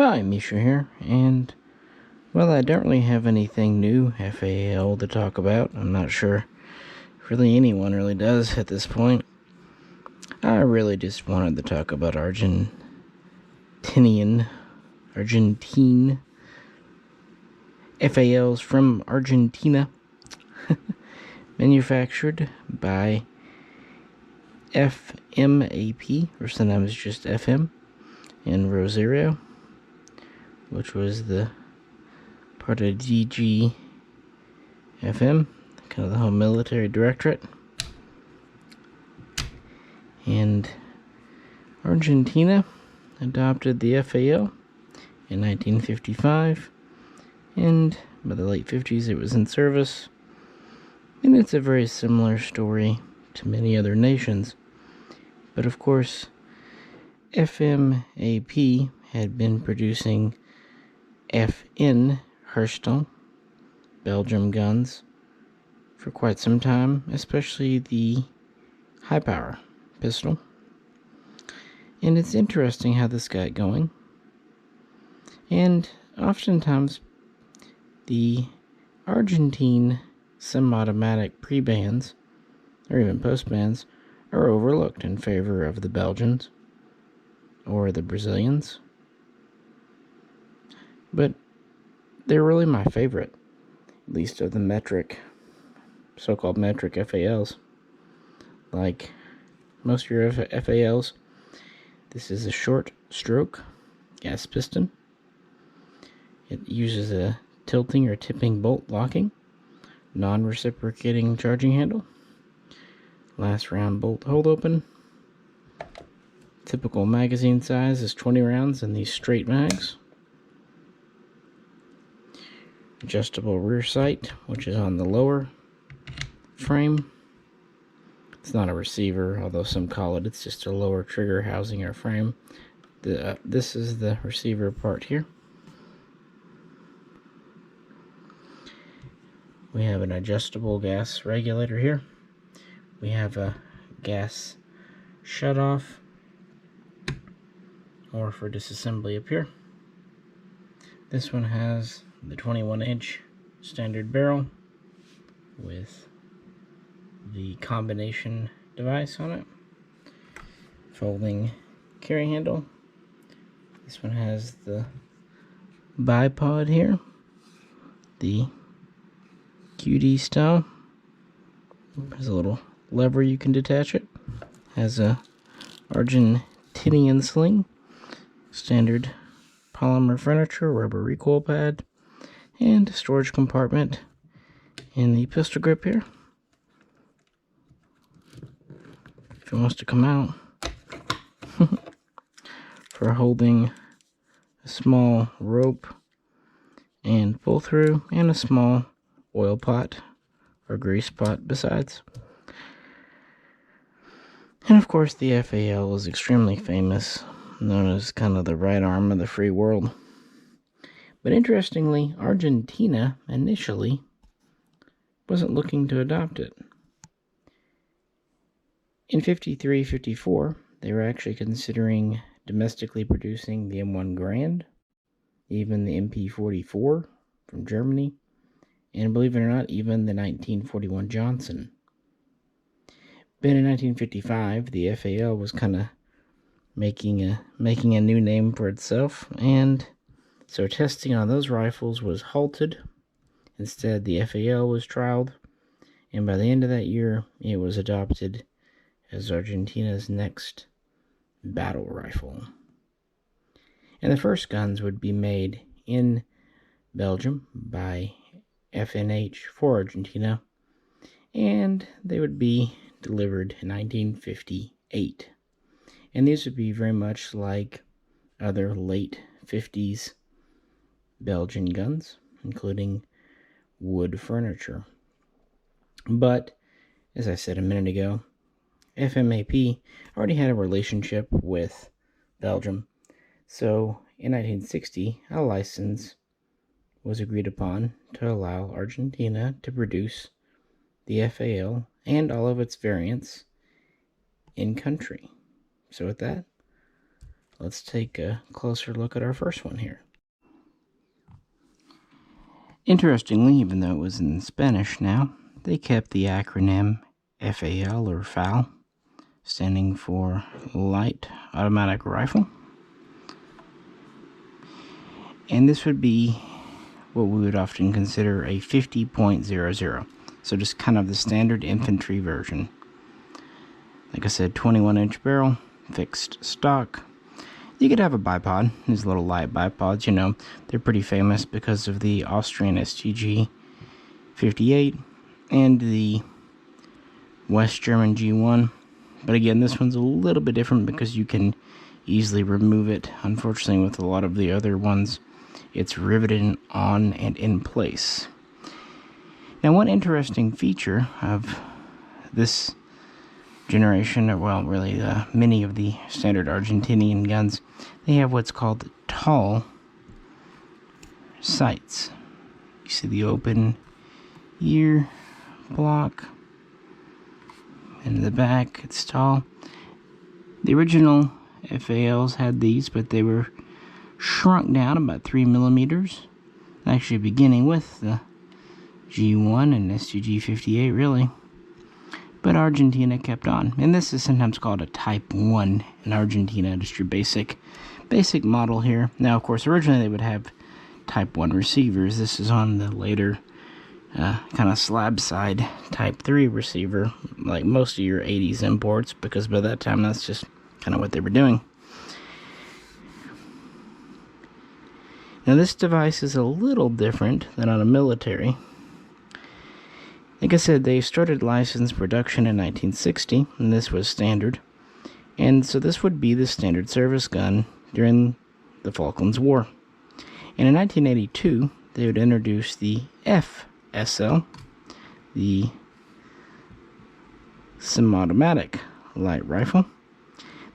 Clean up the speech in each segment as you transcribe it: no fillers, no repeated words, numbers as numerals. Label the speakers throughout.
Speaker 1: Hi, Misha here, and well, I don't really have anything new FAL to talk about. I'm not sure if really anyone really does at this point. I really just wanted to talk about Argentine FALs from Argentina, manufactured by FMAP, or sometimes just FM, in Rosario, which was the part of DGFM, kind of the whole military directorate. And Argentina adopted the FAL in 1955, and by the late 50s it was in service. And it's a very similar story to many other nations. But of course, FMAP had been producing FN Belgium guns for quite some time, especially the high power pistol. And it's interesting how this got going. And oftentimes the Argentine semi-automatic pre-bans, or even post-bans, are overlooked in favor of the Belgians or the Brazilians. But they're really my favorite, at least of the so-called metric FALs. Like most of your FALs, this is a short stroke gas piston. It uses a tilting or tipping bolt locking, non-reciprocating charging handle, last round bolt hold open. Typical magazine size is 20 rounds in these straight mags. Adjustable rear sight, which is on the lower frame. It's not a receiver, although some call it. It's just a lower trigger housing or frame. This is the receiver part here. We have an adjustable gas regulator here. We have a gas shutoff, or for disassembly up here. This one has the 21-inch standard barrel with the combination device on it. Folding carry handle. This one has the bipod here, the QD style. There's a little lever you can detach it. Has a Argentinian sling, standard polymer furniture, rubber recoil pad, and storage compartment in the pistol grip here. If it wants to come out, for holding a small rope and pull through, and a small oil pot or grease pot besides. And of course the FAL is extremely famous, known as kind of the right arm of the free world. But interestingly, Argentina initially wasn't looking to adopt it. In 53-54, they were actually considering domestically producing the M1 Grand, even the MP44 from Germany, and believe it or not, even the 1941 Johnson. But in 1955, the FAL was kind of making a new name for itself, and so testing on those rifles was halted. Instead, the FAL was trialed, and by the end of that year, it was adopted as Argentina's next battle rifle. And the first guns would be made in Belgium by FNH for Argentina, and they would be delivered in 1958. And these would be very much like other late 50s Belgian guns, including wood furniture. But, as I said a minute ago, FMAP already had a relationship with Belgium. So, in 1960, a license was agreed upon to allow Argentina to produce the FAL and all of its variants in country. So with that, let's take a closer look at our first one here. Interestingly, even though it was in Spanish now, they kept the acronym FAL or FAL, standing for Light Automatic Rifle. And this would be what we would often consider a 50.00. So just kind of the standard infantry version. Like I said, 21-inch barrel, fixed stock. You could have a bipod, these little light bipods, you know, they're pretty famous because of the Austrian STG 58 and the West German G1. But again, this one's a little bit different because you can easily remove it. Unfortunately, with a lot of the other ones, it's riveted on and in place. Now, one interesting feature of this generation, or well, really many of the standard Argentinian guns, they have what's called tall sights. You see the open ear block, and in the back it's tall. The original FALs had these, but they were shrunk down about 3 millimeters, actually beginning with the G1 and STG 58 really. But Argentina kept on, and this is sometimes called a Type 1 in Argentina, just your basic model here. Now, of course, originally they would have Type 1 receivers. This is on the later kind of slab side Type 3 receiver, like most of your 80s imports, because by that time that's just kind of what they were doing. Now, this device is a little different than on a military. Like I said, they started licensed production in 1960, and this was standard. And so this would be the standard service gun during the Falklands War. And in 1982, they would introduce the FSL, the semi-automatic light rifle.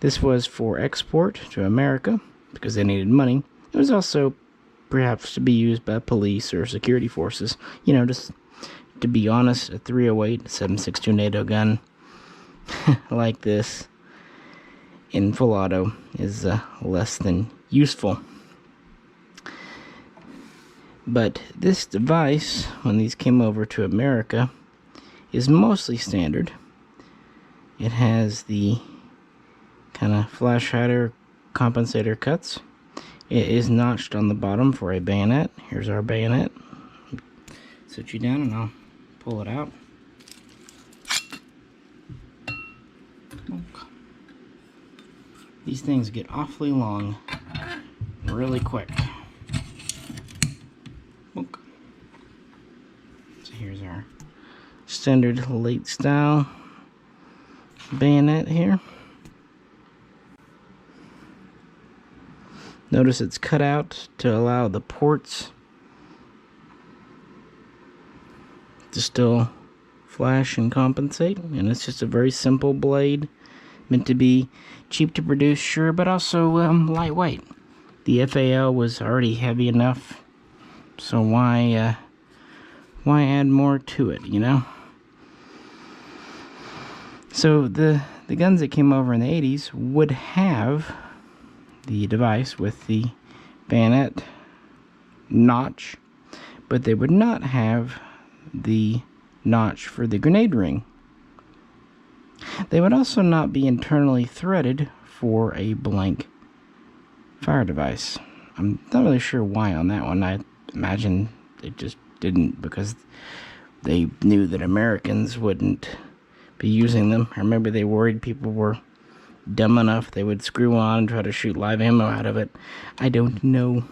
Speaker 1: This was for export to America because they needed money. It was also perhaps to be used by police or security forces, you know, just to be honest, a 308 7.62 NATO gun like this in full auto is less than useful. But this device, when these came over to America, is mostly standard. It has the kind of flash hider compensator cuts. It is notched on the bottom for a bayonet. Here's our bayonet. Sit you down and I'll pull it out. These things get awfully long really quick. So here's our standard late style bayonet here. Notice it's cut out to allow the ports to still flash and compensate, and it's just a very simple blade meant to be cheap to produce, sure, but also lightweight. The FAL was already heavy enough, so why add more to it, you know? So the guns that came over in the 80s would have the device with the bayonet notch, but they would not have the notch for the grenade ring. They would also not be internally threaded for a blank fire device. I'm not really sure why on that one. I imagine they just didn't because they knew that Americans wouldn't be using them, or maybe they worried people were dumb enough they would screw on and try to shoot live ammo out of it. I don't know.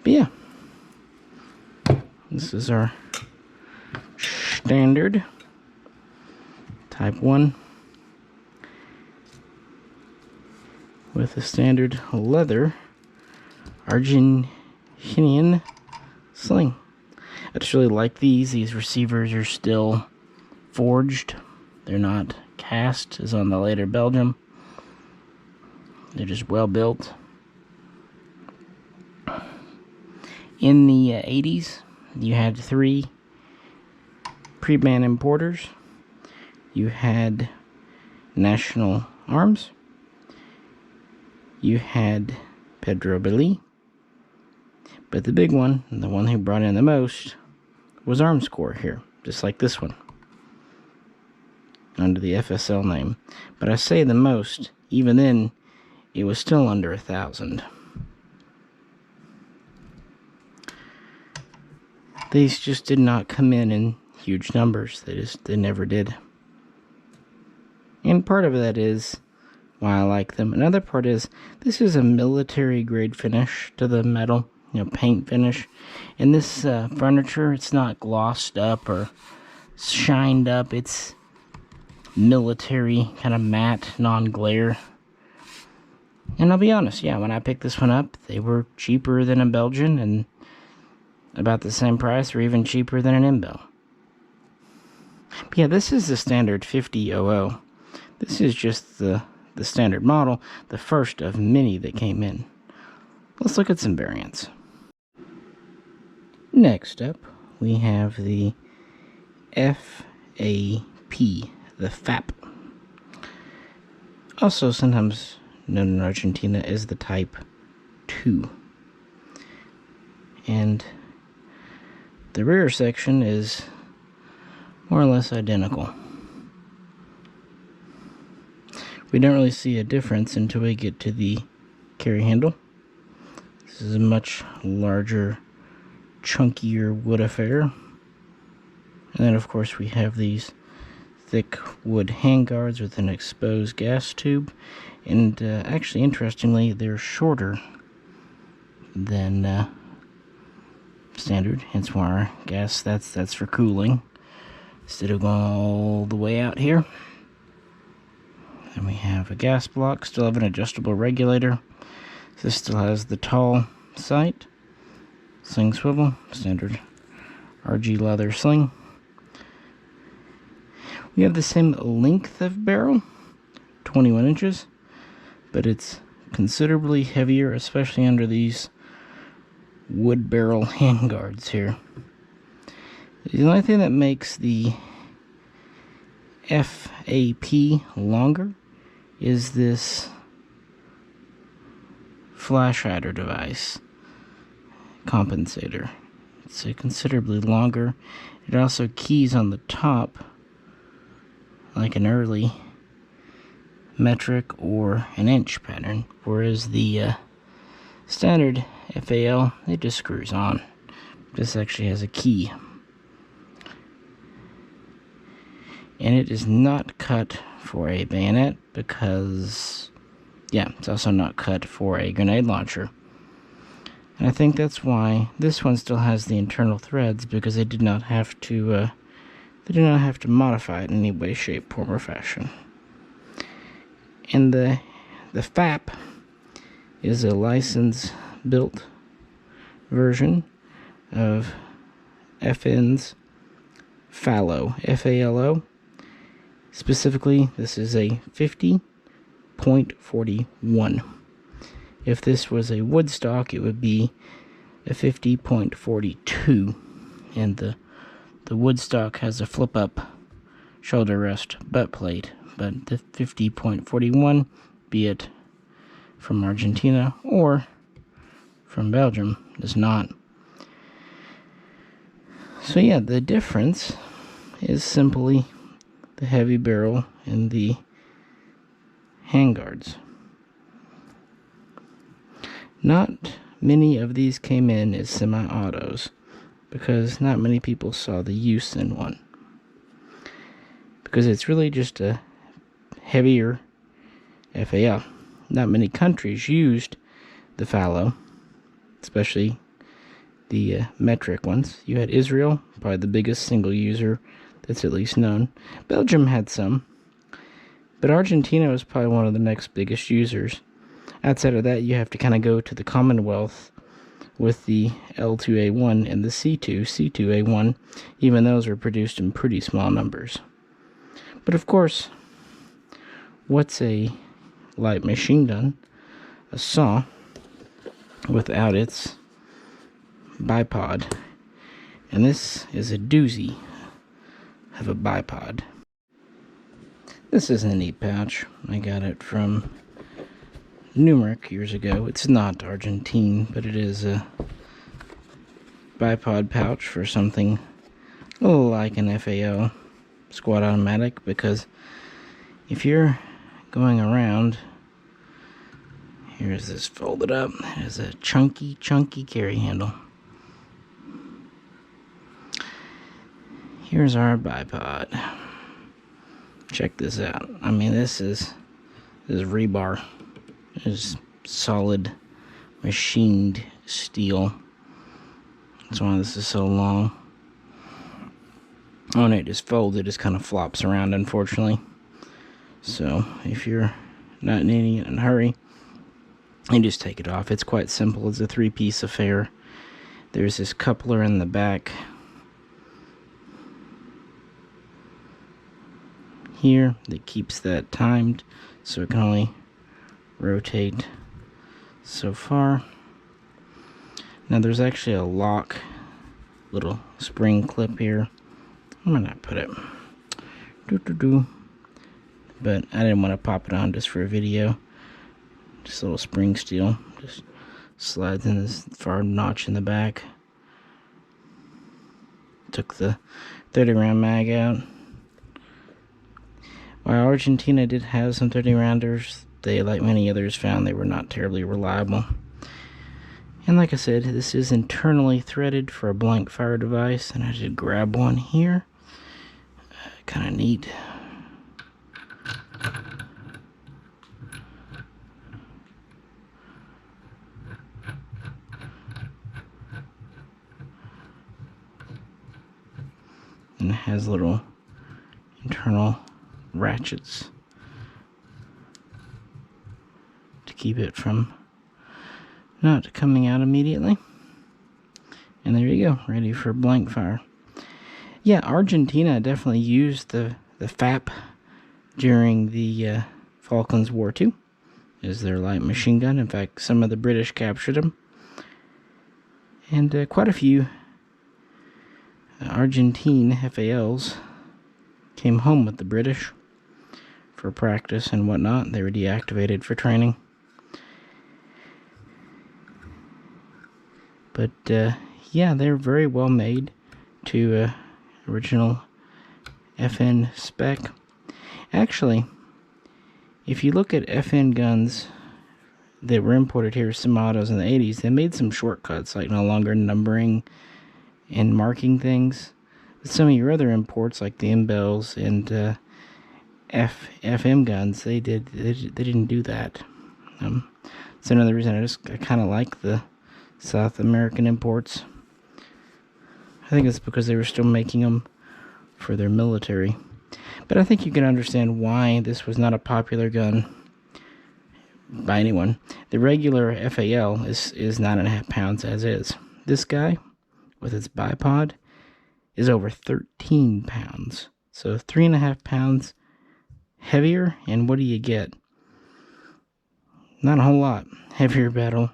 Speaker 1: But yeah, this is our standard Type 1 with a standard leather Argentinian sling. I just really like these. These receivers are still forged. They're not cast as on the later Belgium. They're just well built. In the 80s, you had 3 pre-ban importers. You had National Arms, you had Pedro Belli, but the big one, and the one who brought in the most, was Arms Corps here, just like this one, under the FSL name. But I say the most, even then, it was still under 1,000. These just did not come in huge numbers. They never did. And part of that is why I like them. Another part is this is a military grade finish to the metal, paint finish. And this furniture, it's not glossed up or shined up. It's military, kind of matte, non-glare. And I'll be honest, yeah, when I picked this one up, they were cheaper than a Belgian and about the same price or even cheaper than an Imbel. But yeah, this is the standard 5000. This is just the standard model, the first of many that came in. Let's look at some variants. Next up, we have the FAP, the FAP. Also sometimes known in Argentina as the Type 2. And the rear section is more or less identical. We don't really see a difference until we get to the carry handle. This is a much larger, chunkier wood affair. And then of course we have these thick wood handguards with an exposed gas tube. And actually, interestingly, they're shorter than standard, hence why our gas, that's for cooling, instead of going all the way out here. Then we have a gas block, still have an adjustable regulator. This still has the tall sight, sling swivel, standard RG leather sling. We have the same length of barrel, 21 inches, but it's considerably heavier, especially under these wood barrel handguards here. The only thing that makes the FAP longer is this flash hider device compensator. It's considerably longer. It also keys on the top like an early metric or an inch pattern, whereas the standard FAL, it just screws on. This actually has a key. And it is not cut for a bayonet because, yeah, it's also not cut for a grenade launcher. And I think that's why this one still has the internal threads, because they did not have to modify it in any way, shape, form, or fashion. And the FAP is a license-built version of FN's FALO, FALO. Specifically, this is a 50.41. If this was a wood stock, it would be a 50.42. And the wood stock has a flip-up shoulder rest butt plate, but the 50.41, be it from Argentina or from Belgium, does not. So yeah, the difference is simply the heavy barrel and the handguards. Not many of these came in as semi-autos, because not many people saw the use in one. Because it's really just a heavier FAL. Not many countries used the FALO, especially the metric ones. You had Israel, probably the biggest single user that's at least known. Belgium had some, but Argentina was probably one of the next biggest users. Outside of that, you have to kind of go to the Commonwealth with the L2A1 and the C2A1, even those were produced in pretty small numbers. But of course, what's a light machine gun, a saw, without its bipod? And this is a doozy of a bipod. This is a neat pouch. I got it from numeric years ago. It's not Argentine, but it is a bipod pouch for something a little like an FAL squad automatic, because if you're going around, here's this folded up, it has a chunky carry handle. Here's our bipod. Check this out. I mean, this is rebar. It's solid machined steel. That's why this is so long. Oh, and it just folds. It just kind of flops around, unfortunately. So if you're not in any hurry, you just take it off. It's quite simple. It's a 3-piece affair. There's this coupler in the back here that keeps that timed, so it can only rotate so far. Now there's actually a lock little spring clip here. I'm gonna put it but I didn't want to pop it on just for a video. Just a little spring steel, just slides in this far notch in the back. Took the 30-round mag out. While Argentina did have some 30-rounders, they, like many others, found they were not terribly reliable. And like I said, this is internally threaded for a blank fire device, and I should grab one here. Kind of neat. And it has little internal ratchets to keep it from not coming out immediately. And there you go, ready for blank fire. Yeah, Argentina definitely used the FAP during the Falklands War too, as their light machine gun. In fact, some of the British captured them. And quite a few Argentine FALs came home with the British for practice and whatnot. They were deactivated for training. But yeah, they're very well made to original FN spec. Actually, if you look at FN guns that were imported here, semi-autos in the 80s, they made some shortcuts, like no longer numbering and marking things. But some of your other imports, like the MBELs and FM guns, they didn't do that. It's another reason I kind of like the South American imports. I think it's because they were still making them for their military. But I think you can understand why this was not a popular gun by anyone. The regular FAL is 9.5 pounds as is. This guy, with its bipod, is over 13 pounds. So 3.5 pounds heavier, and what do you get? Not a whole lot. Heavier barrel,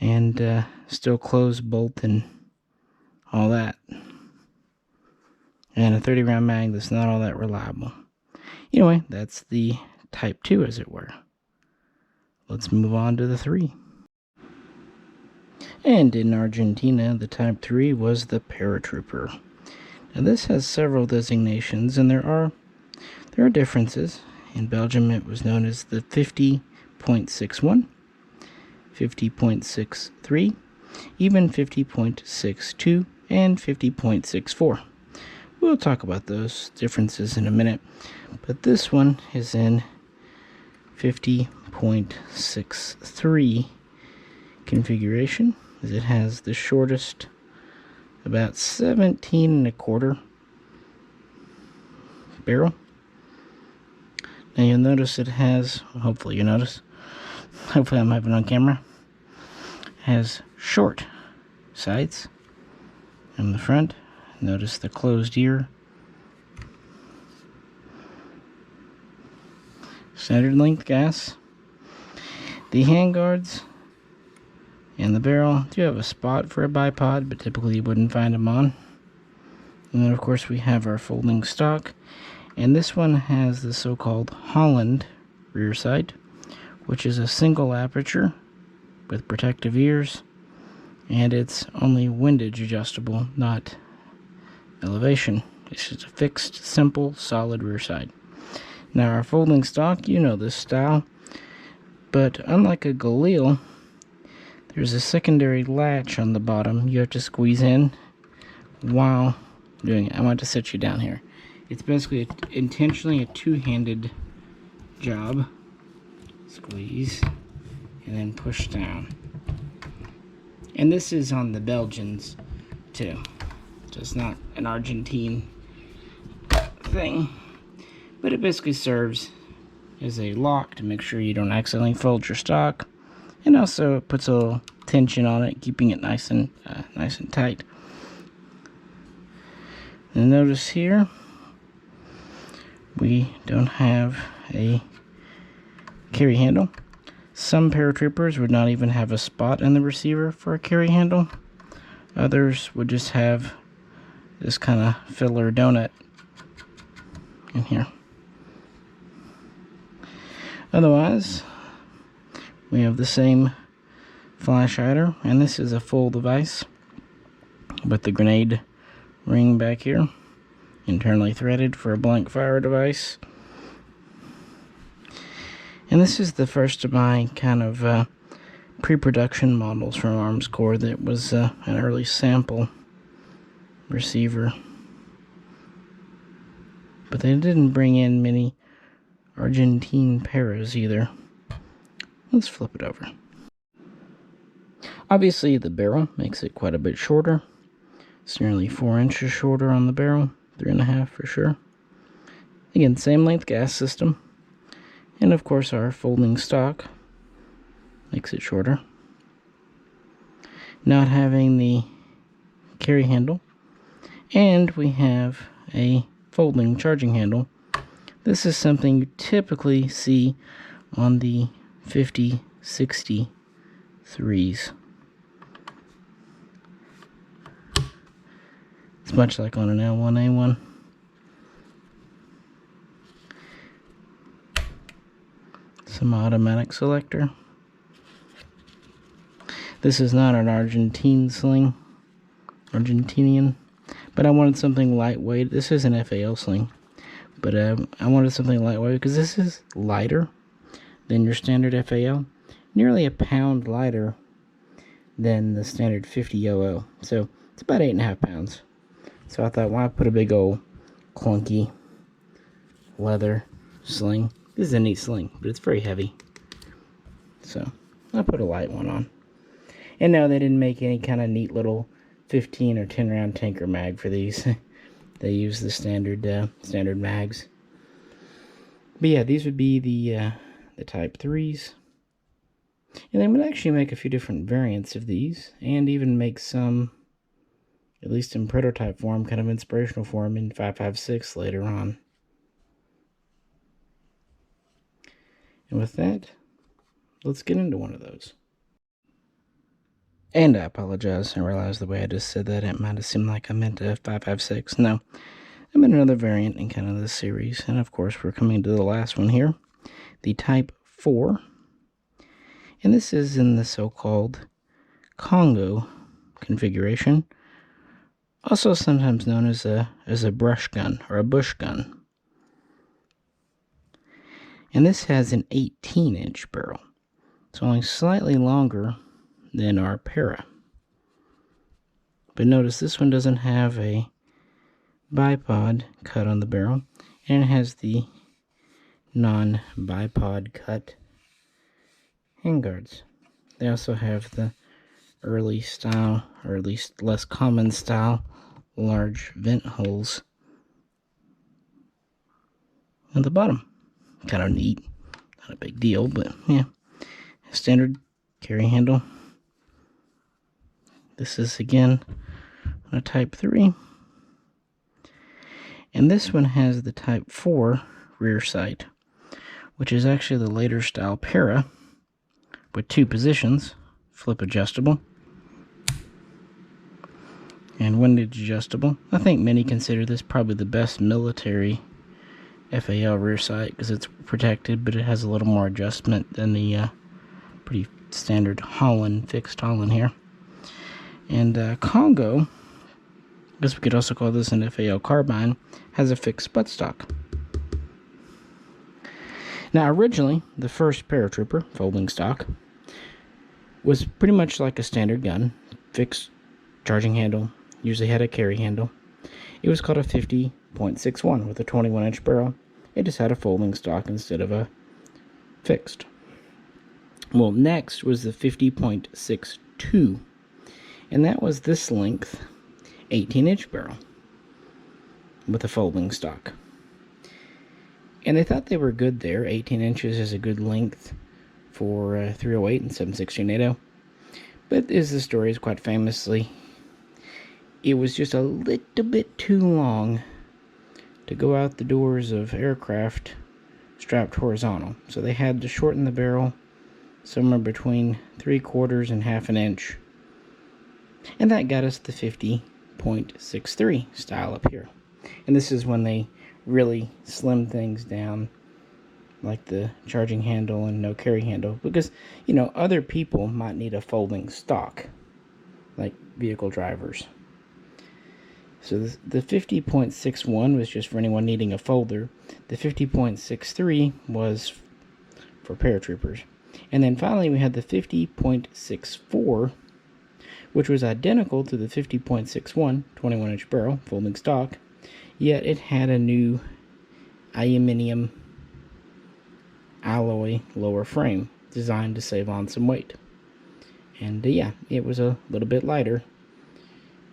Speaker 1: and still closed bolt and all that. And a 30-round mag that's not all that reliable. Anyway, that's the Type 2, as it were. Let's move on to the 3. And in Argentina, the Type 3 was the Paratrooper. Now this has several designations, and there are differences. In Belgium, it was known as the 50.61, 50.63, even 50.62, and 50.64. We'll talk about those differences in a minute, but this one is in 50.63 configuration, as it has the shortest, about 17 1/4 barrel. Now you'll notice it has, hopefully you notice, hopefully I'm having it on camera, has short sights in the front. Notice the closed ear. Standard length gas. The handguards and the barrel do have a spot for a bipod, but typically you wouldn't find them on. And then of course we have our folding stock. And this one has the so-called Holland rear sight. which is a single aperture with protective ears, and it's only windage adjustable, not elevation. It's just a fixed, simple, solid rear side. Now our folding stock, you know this style, but unlike a Galil, there's a secondary latch on the bottom you have to squeeze in while doing it. I want to set you down here. It's basically intentionally a two-handed job. Squeeze and then push down. And this is on the Belgians too. So it's not an Argentine thing, but it basically serves as a lock to make sure you don't accidentally fold your stock, and also it puts a little tension on it, keeping it nice and tight. And notice here we don't have a carry handle. Some paratroopers would not even have a spot in the receiver for a carry handle. Others would just have this kind of filler donut in here. Otherwise, we have the same flash hider, and this is a full device with the grenade ring back here, internally threaded for a blank fire device. And this is the first of my kind of pre-production models from Arms Corps that was an early sample receiver. But they didn't bring in many Argentine paras either. Let's flip it over. Obviously the barrel makes it quite a bit shorter. It's nearly 4 inches shorter on the barrel, 3.5 for sure. Again, same length gas system. And of course our folding stock makes it shorter. Not having the carry handle. And we have a folding charging handle. This is something you typically see on the 50-63s. It's much like on an L1A1. Some automatic selector. This is not an Argentinian, but I wanted something lightweight. This is an FAL sling, but I wanted something lightweight because this is lighter than your standard FAL, nearly a pound lighter than the standard 5000. So it's about 8.5 pounds. So I thought, why put a big old clunky leather sling? This is a neat sling, but it's very heavy. So I put a light one on. And no, they didn't make any kind of neat little 15 or 10 round tanker mag for these. They use the standard mags. But yeah, these would be the Type 3s. And I'm going to actually make a few different variants of these, and even make some, at least in prototype form, kind of inspirational form in 5.56 later on. And with that, let's get into one of those. And I apologize, I realized the way I just said that, it might have seemed like I meant a 5.56. No, I meant another variant in kind of this series. And of course, we're coming to the last one here, the Type 4. And this is in the so-called Congo configuration, also sometimes known as a brush gun or a bush gun. And this has an 18-inch barrel. It's only slightly longer than our para. But notice this one doesn't have a bipod cut on the barrel, and it has the non-bipod cut handguards. They also have the early style, or at least less common style, large vent holes at the bottom. Kind of neat. Not a big deal, but yeah. Standard carry handle. This is again a Type 3. And this one has the Type 4 rear sight, which is actually the later style para with 2 positions, flip adjustable and windage adjustable. I think many consider this probably the best military FAL rear sight because it's protected, but it has a little more adjustment than the pretty standard Holland, fixed Holland here. And Congo, I guess we could also call this an FAL Carbine, has a fixed buttstock. Now, originally, the first Paratrooper folding stock was pretty much like a standard gun, fixed charging handle, usually had a carry handle. It was called a 50.61 with a 21-inch barrel. It just had a folding stock instead of a fixed. Well, next was the 50.62, and that was this length, 18-inch barrel with a folding stock. And they thought they were good there. 18 inches is a good length for 308 and 7.62 NATO. But as the story is quite famously, it was just a little bit too long to go out the doors of aircraft strapped horizontal. So they had to shorten the barrel somewhere between 3/4 and 1/2 inch. And that got us the 50.63 style up here. And this is when they really slim things down, like the charging handle and no carry handle, because, you know, other people might need a folding stock, like vehicle drivers. So the 50.61 was just for anyone needing a folder. The 50.63 was for paratroopers. And then finally we had the 50.64, which was identical to the 50.61, 21-inch barrel, folding stock, yet it had a new aluminum alloy lower frame designed to save on some weight. And yeah, it was a little bit lighter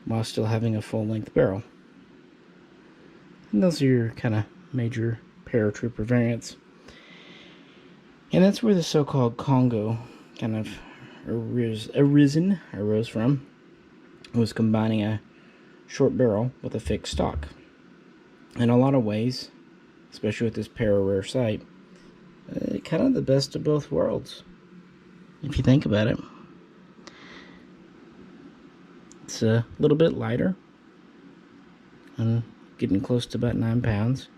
Speaker 1: while still having a full-length barrel. And those are your kind of major paratrooper variants. And that's where the so-called Congo kind of arose from. It was combining a short barrel with a fixed stock. In a lot of ways, especially with this para rear sight, kind of the best of both worlds, if you think about it. It's a little bit lighter, and getting close to about 9 pounds,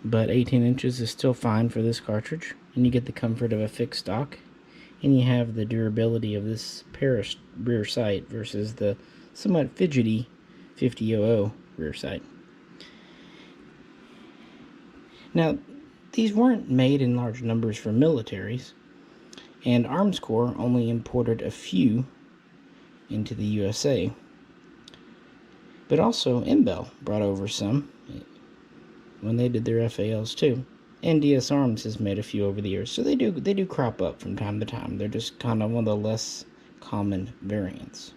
Speaker 1: but 18 inches is still fine for this cartridge, and you get the comfort of a fixed stock, and you have the durability of this para rear sight versus the somewhat fidgety 5000 rear sight. Now, these weren't made in large numbers for militaries, and Arms Corps only imported a few into the USA. But also, MBEL brought over some when they did their FALs too. And DS Arms has made a few over the years, so they do crop up from time to time. They're just kind of one of the less common variants.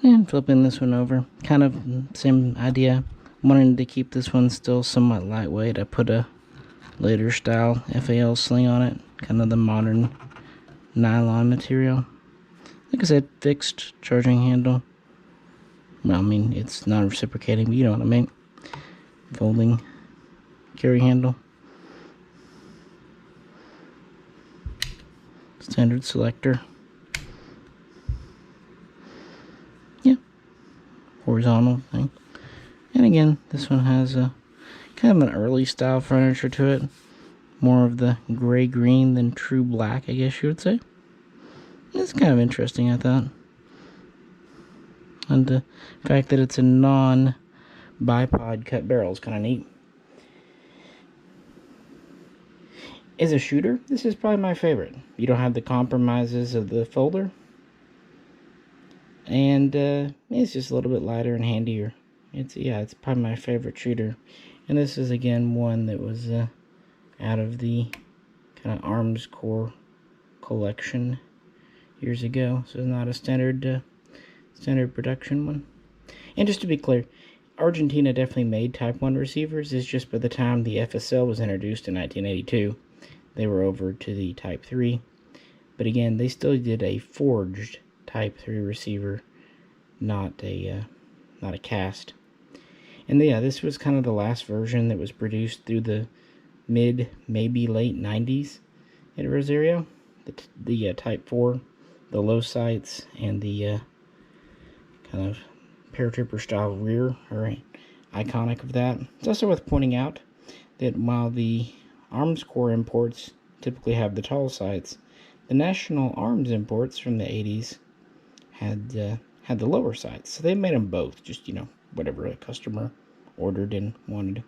Speaker 1: And flipping this one over, kind of same idea. Wanting to keep this one still somewhat lightweight, I put a later style FAL sling on it, kind of the modern nylon material. Like I said, fixed charging handle. Well, I mean, it's not reciprocating, but you know what I mean. Folding carry handle. Standard selector. Yeah. Horizontal thing. And again, this one has a kind of an early style furniture to it. More of the gray-green than true black, I guess you would say. It's kind of interesting, I thought. And the fact that it's a non-bipod cut barrel is kind of neat. As a shooter, this is probably my favorite. You don't have the compromises of the folder. And it's just a little bit lighter and handier. It's probably my favorite shooter. And this is again one that was out of the kind of Arms Corps collection years ago. So it's not a standard production one. And just to be clear, Argentina definitely made Type 1 receivers. It's just by the time the FSL was introduced in 1982, they were over to the Type 3. But again, they still did a forged Type 3 receiver, not a cast. And yeah, this was kind of the last version that was produced through the mid, maybe late 90s at Rosario. The Type 4, the low sights, and the kind of paratrooper style rear, or iconic of that. It's also worth pointing out that while the Arms Corps imports typically have the tall sights, the National Arms imports from the 80s had the lower sights. So they made them both, just, whatever a customer ordered and wanted.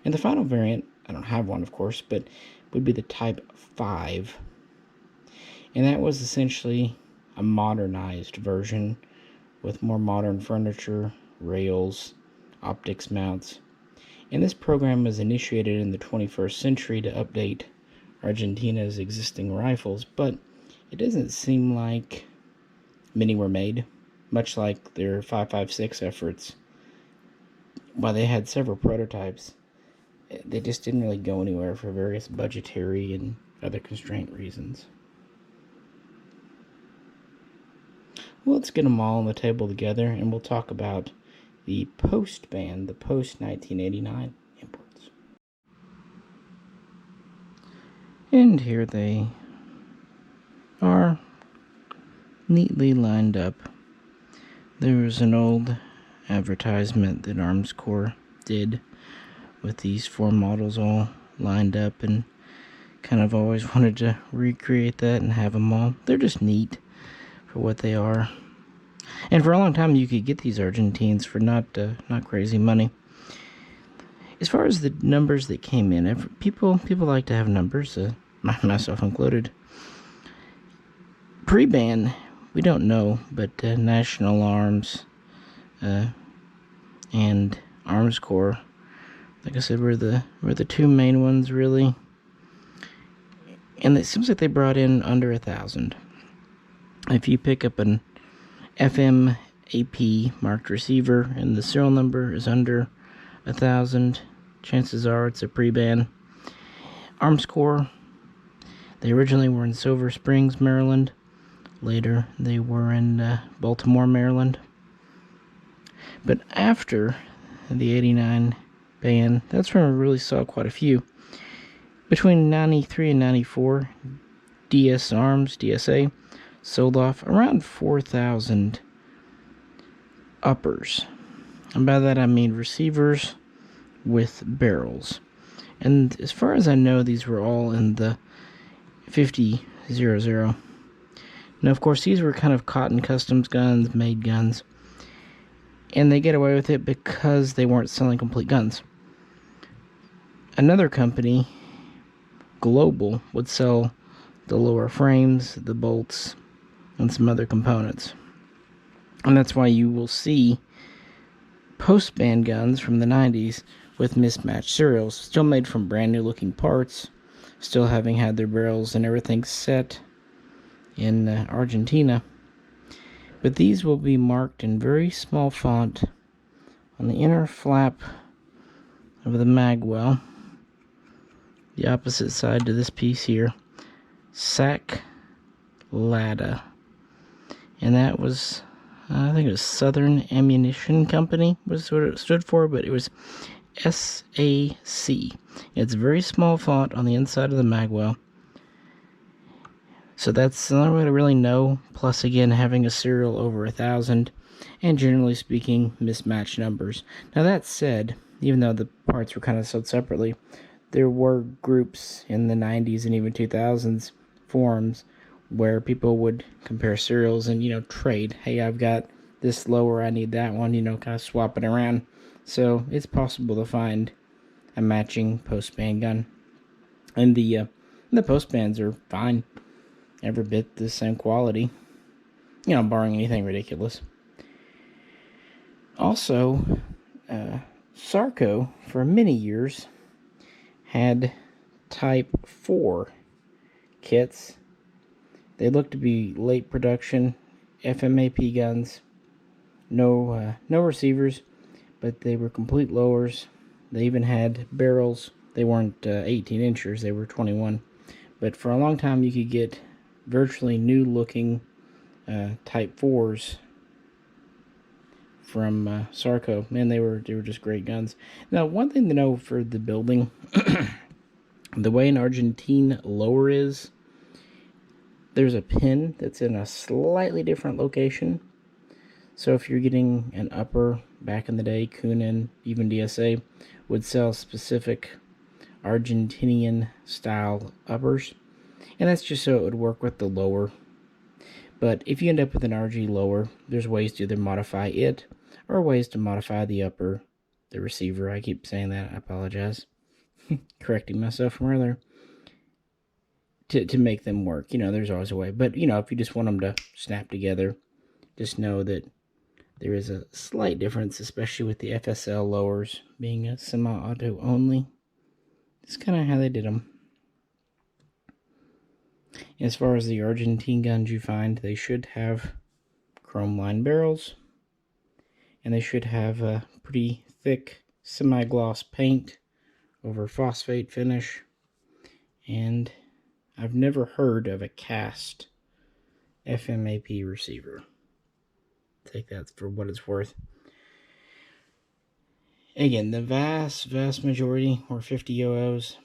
Speaker 1: And the final variant, I don't have one, of course, but would be the Type 5. And that was essentially a modernized version with more modern furniture, rails, optics mounts. And this program was initiated in the 21st century to update Argentina's existing rifles, but it doesn't seem like many were made, much like their 5.56 efforts. While they had several prototypes, they just didn't really go anywhere for various budgetary and other constraint reasons. Well, let's get them all on the table together, and we'll talk about the post-ban, the post-1989 imports. And here they are, neatly lined up. There was an old advertisement that Arms Corps did with these 4 models all lined up, and kind of always wanted to recreate that and have them all. They're just neat for what they are. And for a long time, you could get these Argentines for not crazy money. As far as the numbers that came in, people like to have numbers, myself included. Pre-ban, we don't know, but National Arms and Arms Corps, like I said, were the 2 main ones, really. And it seems like they brought in under 1,000. If you pick up an FMAP marked receiver and the serial number is under 1,000, chances are it's a pre-ban. Arms Corps, they originally were in Silver Springs, Maryland. Later, they were in Baltimore, Maryland. But after the 89 ban, that's when we really saw quite a few. Between 93 and 94, DSA, sold off around 4,000 uppers. And by that I mean receivers with barrels. And as far as I know, these were all in the 50-00. Now, of course, these were kind of cotton customs guns, made guns. And they get away with it because they weren't selling complete guns. Another company, Global, would sell the lower frames, the bolts, and some other components. And that's why you will see post-ban guns from the 90s with mismatched serials, still made from brand new looking parts, still having had their barrels and everything set in Argentina. But these will be marked in very small font on the inner flap of the magwell, the opposite side to this piece here, SAC Lada. And that was, I think it was Southern Ammunition Company was what it stood for, but it was SAC. It's very small font on the inside of the magwell. So that's the only way to really know, plus again having a serial over 1,000, and generally speaking, mismatched numbers. Now that said, even though the parts were kind of sold separately, there were groups in the 90s and even 2000s, forums, where people would compare serials and, trade. Hey, I've got this lower, I need that one, kind of swap it around. So it's possible to find a matching post-ban gun. And the post-bans are fine. Every bit the same quality. Barring anything ridiculous. Also, Sarco, for many years, had Type 4 kits. They looked to be late production FMAP guns. No receivers, but they were complete lowers. They even had barrels. They weren't 18 inchers, they were 21. But for a long time, you could get virtually new looking Type 4s from Sarco. Man, they were just great guns. Now, one thing to know for the building, the way an Argentine lower is, there's a pin that's in a slightly different location. So if you're getting an upper, back in the day, Kunin, even DSA, would sell specific Argentinian style uppers. And that's just so it would work with the lower. But if you end up with an RG lower, there's ways to either modify it or ways to modify the upper, the receiver. I keep saying that, I apologize. Correcting myself from earlier. To make them work. You know, there's always a way. But, you know, if you just want them to snap together, just know that there is a slight difference, especially with the FSL lowers being a semi-auto only. It's kind of how they did them. As far as the Argentine guns you find, they should have chrome lined barrels. And they should have a pretty thick semi-gloss paint over phosphate finish. And I've never heard of a cast FMAP receiver. Take that for what it's worth. Again, the vast majority were 50 OOs.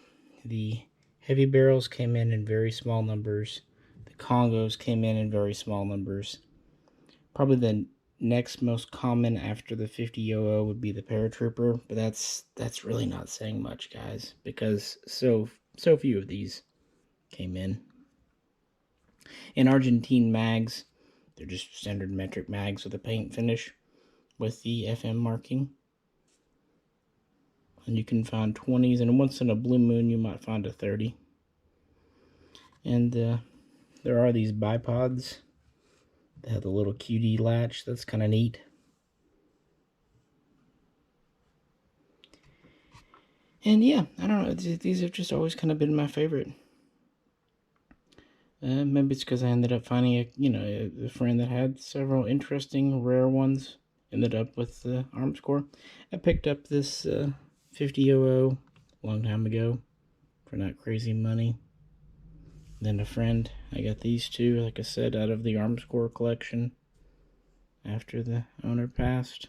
Speaker 1: The heavy barrels came in very small numbers. The Congos came in very small numbers. Probably the next most common after the 50 OO would be the Paratrooper, but that's really not saying much, guys, because so few of these came in. In Argentine mags, they're just standard metric mags with a paint finish with the FM marking. And you can find 20s, and once in a blue moon you might find a 30. And there are these bipods that have the little QD latch. That's kind of neat. And yeah, I don't know, these have just always kind of been my favorite. Maybe it's because I ended up finding a friend that had several interesting rare ones. Ended up with the Arms Corps. I picked up this 50 OO a long time ago for not crazy money. Then a friend, I got these two, like I said, out of the Arms Corps collection after the owner passed.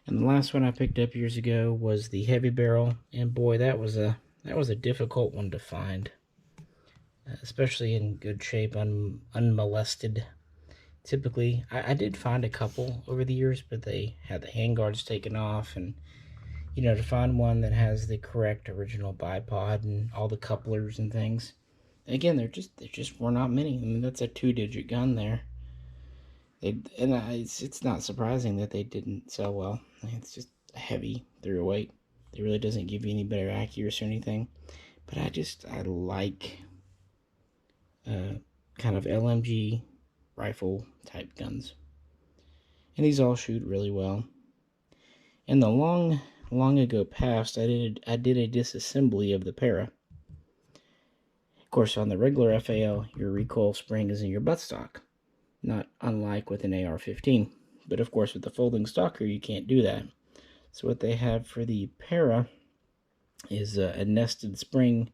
Speaker 1: And the last one I picked up years ago was the heavy barrel, and boy, that was a difficult one to find. Especially in good shape, unmolested. Typically, I did find a couple over the years, but they had the handguards taken off, and you know, to find one that has the correct original bipod and all the couplers and things. Again, there just were not many. I mean, that's a 2-digit gun there. It's not surprising that they didn't sell well. It's just heavy 308. It really doesn't give you any better accuracy or anything. But I like kind of LMG rifle type guns, and these all shoot really well. In the long ago past, I did a disassembly of the para. Of course, on the regular FAL, your recoil spring is in your buttstock, not unlike with an AR-15. But of course, with the folding stocker, you can't do that. So what they have for the para is a nested spring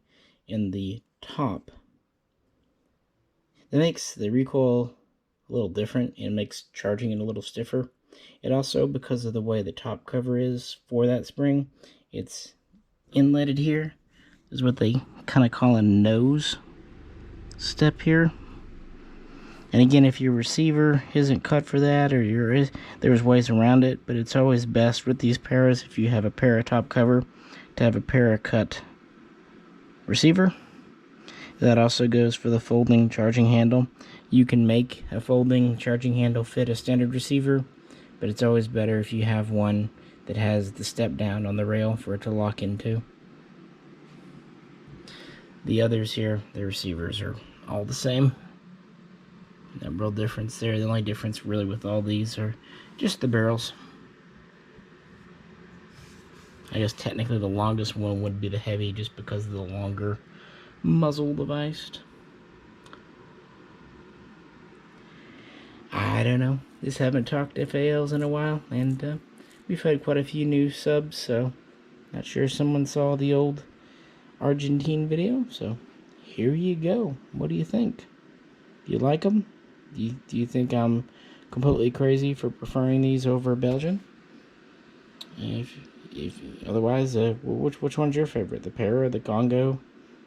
Speaker 1: in the top. That makes the recoil a little different and makes charging it a little stiffer. It also, because of the way the top cover is for that spring, it's inletted here. This is what they kind of call a nose step here. And again, if your receiver isn't cut for that, or there's ways around it, but it's always best with these paras, if you have a para top cover, to have a para cut receiver. That also goes for the folding charging handle. You can make a folding charging handle fit a standard receiver, but it's always better if you have one that has the step down on the rail for it to lock into. The others here, the receivers are all the same. No real difference there. The only difference really with all these are just the barrels. I guess technically the longest one would be the heavy, just because of the longer muzzle device. I don't know. Just haven't talked FALs in a while, and we've had quite a few new subs, so not sure if someone saw the old Argentine video, so here you go. What do you think? Do you like them? Do you think I'm completely crazy for preferring these over Belgian? If otherwise, which one's your favorite? The Para, the Congo,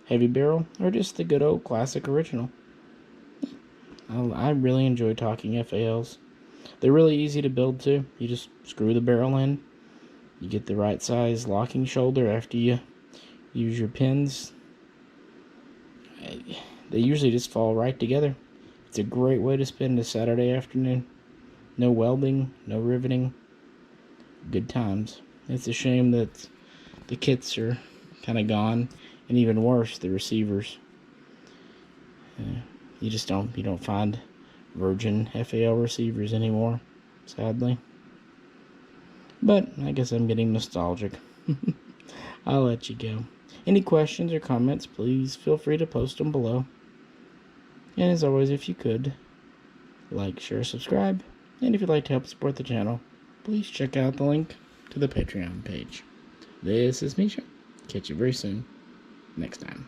Speaker 1: heavy barrel, or just the good old classic original? I really enjoy talking FALs. They're really easy to build too. You just screw the barrel in. You get the right size locking shoulder after you use your pins. They usually just fall right together. It's a great way to spend a Saturday afternoon. No welding, no riveting. Good times. It's a shame that the kits are kind of gone, and even worse, the receivers. You don't find virgin FAL receivers anymore, sadly. But I guess I'm getting nostalgic. I'll let you go. Any questions or comments, please feel free to post them below. And as always, if you could, like, share, subscribe. And if you'd like to help support the channel, please check out the link to the Patreon page. This is Misha. Catch you very soon. Next time.